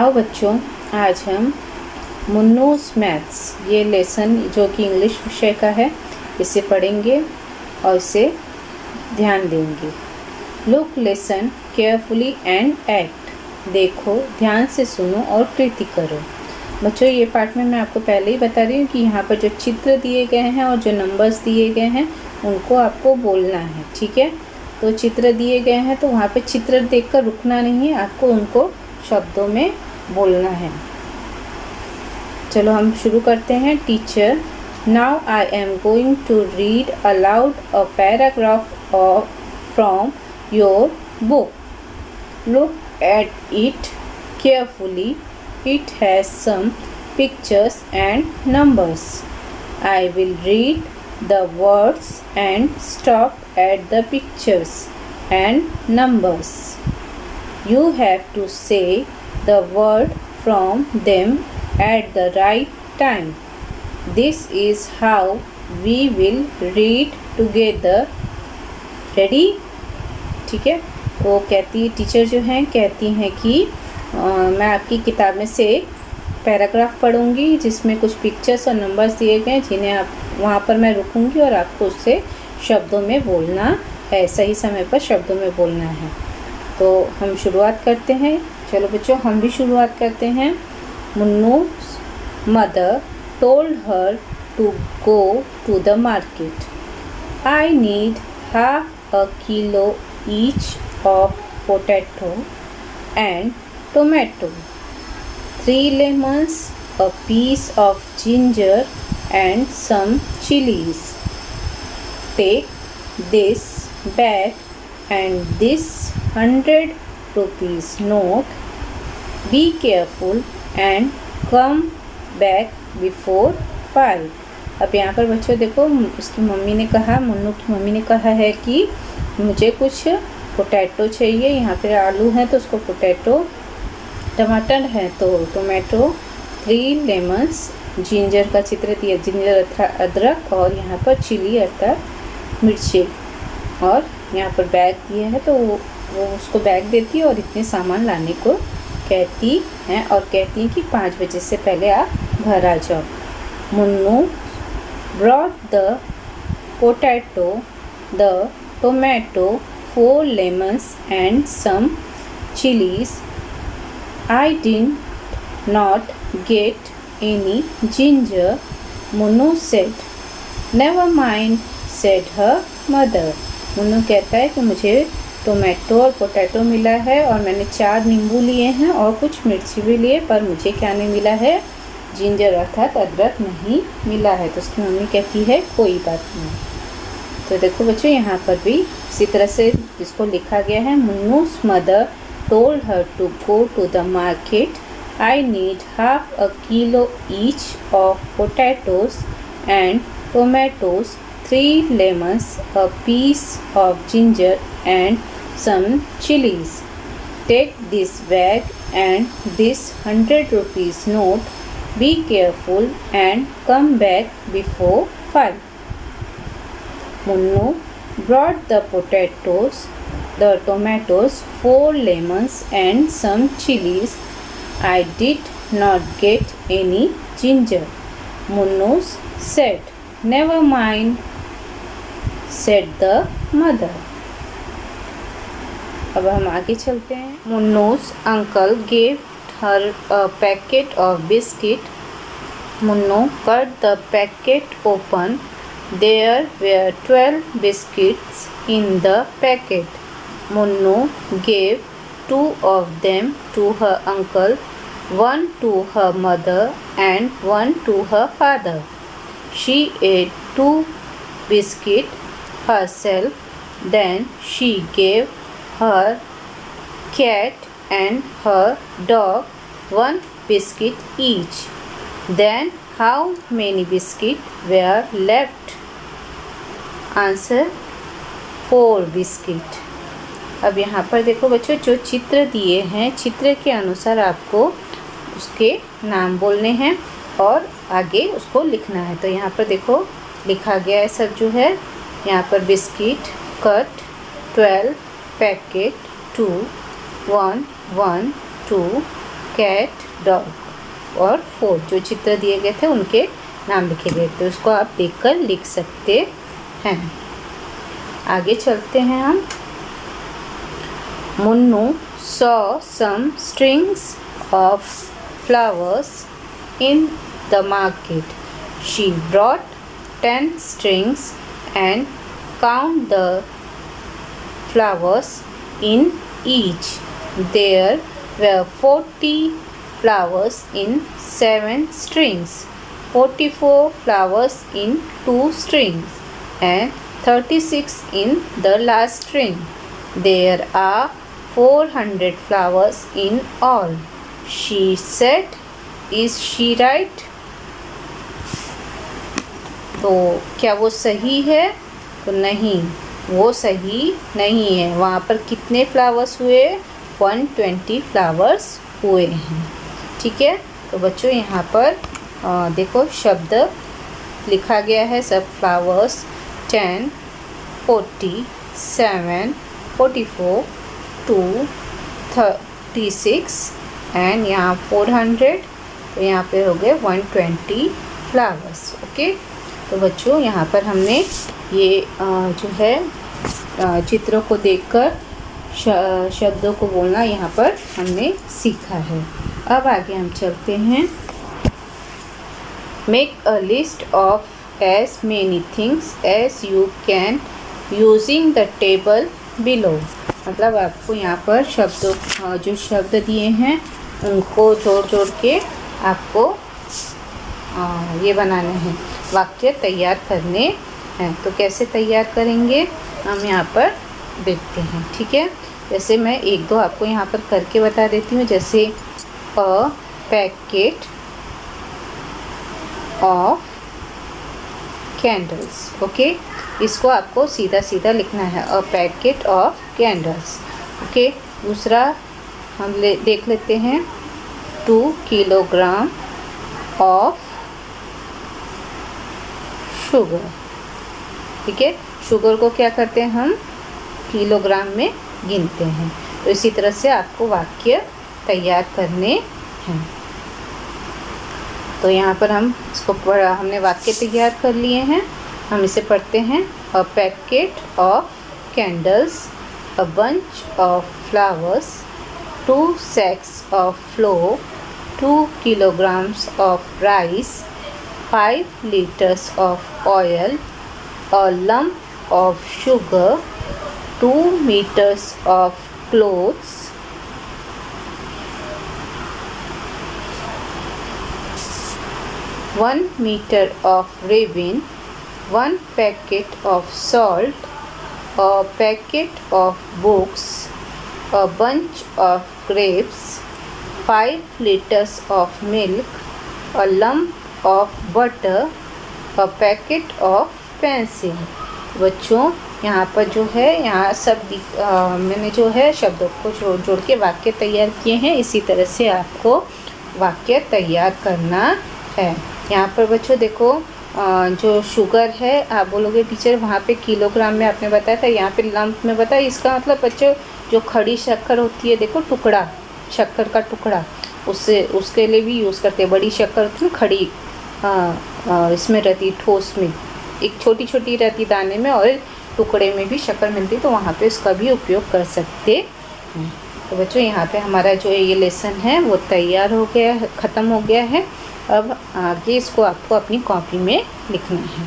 आओ बच्चों, आज हम मुन्नूस मैथ्स ये लेसन जो कि इंग्लिश विषय का है इसे पढ़ेंगे और इसे ध्यान देंगे। Look, listen carefully and act. देखो, ध्यान से सुनो और कृति करो। बच्चों, ये पार्ट में मैं आपको पहले ही बता रही हूँ कि यहाँ पर जो चित्र दिए गए हैं और जो नंबर्स दिए गए हैं उनको आपको बोलना है, ठीक है। तो चित्र दिए गए हैं तो वहाँ पे चित्र देखकर रुकना नहीं है, आपको उनको शब्दों में बोलना है। चलो हम शुरू करते हैं। Teacher, now I am going to read aloud a paragraph from your book. Look at it carefully. It has some pictures and numbers. I will read the words and stop at the pictures and numbers. You have to say the word from them at the right time. This is how we will read together. Ready? ठीक है। वो कहती है, teacher जो हैं कहती हैं कि मैं आपकी किताब में से एक पैराग्राफ पढ़ूंगी जिसमें कुछ पिक्चर्स और नंबर्स दिए गए हैं, जिन्हें आप वहाँ पर मैं रुकूंगी और आपको उससे शब्दों में बोलना है, सही समय पर शब्दों में बोलना है। तो हम शुरुआत करते हैं। चलो बच्चों, हम भी शुरुआत करते हैं। मुन्नू's mother told her to go to the market. I need half a kilo each of potato and tomato, 3 lemons, a piece of ginger and some chilies. Take this bag and this 100 rupees note. Be careful and come back before 5. अब यहाँ पर बच्चों देखो, उसकी mummy ने कहा, मुन्नू की mummy ने कहा है कि मुझे कुछ पोटैटो चाहिए। यहाँ पे आलू है तो उसको पोटैटो, टमाटर है तो टोमेटो, 3 लेमन्स, जिंजर का चित्र दिया, जिंजर अदरक, और यहाँ पर चिली अर्थात मिर्ची, और यहाँ पर बैग दिया है तो वो उसको बैग देती है और इतने सामान लाने को कहती हैं और कहती हैं कि 5 बजे से पहले आप घर आ जाओ। Munnu brought the potato, the tomato, 4 lemons and some chilies. I did not get any ginger, Munnu said. Never mind, said her mother. Munnu कहता है कि मुझे टोमेटो और पोटैटो मिला है और मैंने 4 नींबू लिए हैं और कुछ मिर्ची भी लिए, पर मुझे क्या नहीं मिला है, जिंजर अर्थात अदरक नहीं मिला है। तो उसकी मम्मी कहती है कोई बात नहीं। तो देखो बच्चों, यहाँ पर भी इसी तरह से इसको लिखा गया है। मुन्नू's mother told her to go to the market. I need half a kilo each of potatoes and tomatoes, 3 lemons, a piece of ginger and some chilies. Take this bag and this 100 rupees note. Be careful and come back before 5. Munnu brought the potatoes, the tomatoes, 4 lemons and some chilies. I did not get any ginger, Munnu said. Never mind, said the mother. अब हम आगे चलते हैं। Munnu's uncle gave her a packet of biscuit. Munnu cut the packet open. There were 12 biscuits in the packet. Munnu gave 2 of them to her uncle, 1 to her mother and 1 to her father. She ate 2 biscuits herself. Then she gave her cat and her dog 1 biscuit each. Then how many biscuits were left? Answer, 4 biscuit. अब यहाँ पर देखो बच्चों, जो चित्र दिए हैं, चित्र के अनुसार आपको उसके नाम बोलने हैं और आगे उसको लिखना है। तो यहाँ पर देखो लिखा गया है सब जो है, यहाँ पर biscuit, cut, 12, packet, 2, 1, 1, 2, cat, dog और 4 जो चित्र दिए गए थे उनके नाम लिखे गए थे, उसको आप देखकर लिख सकते हैं। आगे चलते हैं हम। Munnu saw some strings of flowers in the market. She brought 10 strings and count the flowers in each. There were 40 flowers in 7 strings, 44 flowers in 2 strings, and 36 in the last string. There are 400 flowers in all. She said, "Is she right?" तो क्या वो सही है? तो नहीं, वो सही नहीं है। वहाँ पर कितने फ्लावर्स हुए? 120 फ्लावर्स हुए हैं। ठीक है, तो बच्चों यहाँ पर देखो शब्द लिखा गया है सब फ्लावर्स 10, 40, 7, 44, 2, 36 एंड यहाँ 400, तो यहाँ पे हो गए 120 फ्लावर्स। ओके, तो बच्चों यहाँ पर हमने ये जो है चित्रों को देखकर शब्दों को बोलना यहाँ पर हमने सीखा है। अब आगे हम चलते हैं। Make a list of as many things as you can using the table below. मतलब आपको यहाँ पर शब्दों जो शब्द दिए हैं उनको जोड़ के आपको ये बनाने हैं, वाक्य तैयार करने हैं। तो कैसे तैयार करेंगे हम यहाँ पर देखते हैं। ठीक है, जैसे मैं एक दो आपको यहाँ पर करके बता देती हूँ। जैसे a packet of candles. Okay, इसको आपको सीधा सीधा लिखना है, a packet of candles. Okay, दूसरा हम देख लेते हैं 2 किलोग्राम ऑफ शुगर। ठीक है, शुगर को क्या करते हैं हम किलोग्राम में गिनते हैं। तो इसी तरह से आपको वाक्य तैयार करने हैं। तो यहाँ पर हम इसको हमने वाक्य तैयार कर लिए हैं। हम इसे पढ़ते हैं। A packet of candles, a bunch of flowers, 2 sacks of flour, 2 kilograms of rice, 5 liters of oil, a lump of sugar, 2 meters of clothes, 1 meter of ribbon, 1 packet of salt, a packet of books, a bunch of grapes, 5 liters of milk, a lump of butter, a packet of pencil। बच्चों यहाँ पर जो है यहाँ सब मैंने जो है शब्दों को जोड़ के वाक्य तैयार किए हैं। इसी तरह से आपको वाक्य तैयार करना है। यहाँ पर बच्चों देखो जो शुगर है आप बोलोगे टीचर वहाँ पे किलोग्राम में आपने बताया था, यहाँ पे लंप में बताया। इसका मतलब बच्चों जो खड़ी शक्कर होती है, देखो टुकड़ा, शक्कर का टुकड़ा, उसके लिए भी यूज़ करते हैं। बड़ी शक्कर होती है खड़ी इसमें रहती, ठोस में, एक छोटी छोटी रहती दाने में, और टुकड़े में भी शक्कर मिलती, तो वहाँ पे इसका भी उपयोग कर सकते हैं। तो बच्चों यहाँ पे हमारा जो ये लेसन है वो तैयार हो गया है, ख़त्म हो गया है। अब आगे इसको आपको अपनी कॉपी में लिखना है।